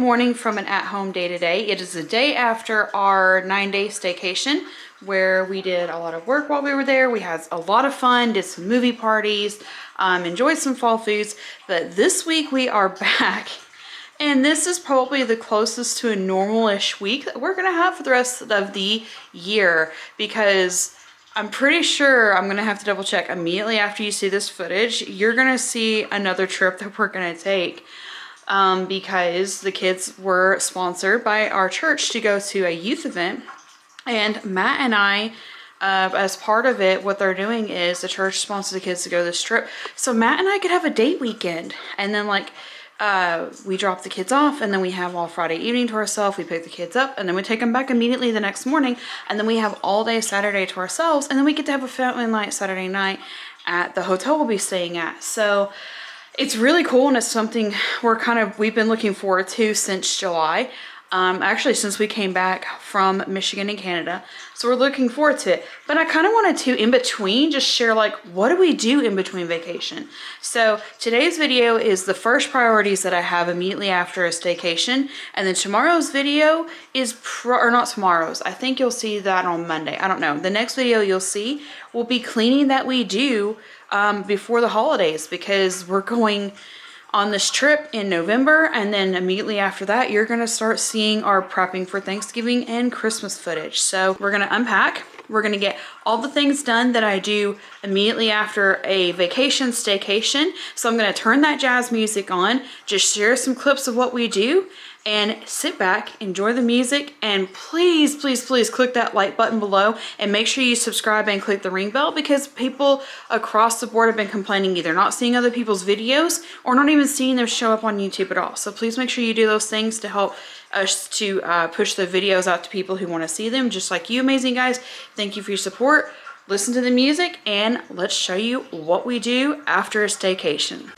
morning from an at-home day today. It is the day after our 9-day staycation where we did a lot of work while we were there. We had a lot of fun, did some movie parties, enjoyed some fall foods, but this week we are back. And this is probably the closest to a normal-ish week that we're gonna have for the rest of the year, because I'm pretty sure I'm gonna have to double check immediately after you see this footage. You're gonna see another trip that we're gonna take because the kids were sponsored by our church to go to a youth event. And Matt and I, as part of it, what they're doing is the church sponsors the kids to go this trip. So Matt and I could have a date weekend, and then we drop the kids off, and then we have all Friday evening to ourselves. We pick the kids up, and then we take them back immediately the next morning, and then we have all day Saturday to ourselves, and then we get to have a family night Saturday night at the hotel we'll be staying at. So it's really cool, and it's something we've been looking forward to since July. Actually, since we came back from Michigan and Canada. So we're looking forward to it. But I kind of wanted to, in between, just share what do we do in between vacation? So today's video is the first priorities that I have immediately after a staycation. And then tomorrow's video is, or not tomorrow's, I think you'll see that on Monday. I don't know. The next video you'll see will be cleaning that we do before the holidays, because we're going on this trip in November, and then immediately after that you're gonna start seeing our prepping for Thanksgiving and Christmas footage. So we're gonna unpack, we're gonna get all the things done that I do immediately after a vacation staycation. So I'm gonna turn that jazz music on, just share some clips of what we do, and sit back, enjoy the music, and please, please, please click that like button below, and make sure you subscribe and click the ring bell, because people across the board have been complaining either not seeing other people's videos or not even seeing them show up on YouTube at all. So please make sure you do those things to help us to push the videos out to people who want to see them, just like you amazing guys. Thank you for your support. Listen to the music, and let's show you what we do after a staycation.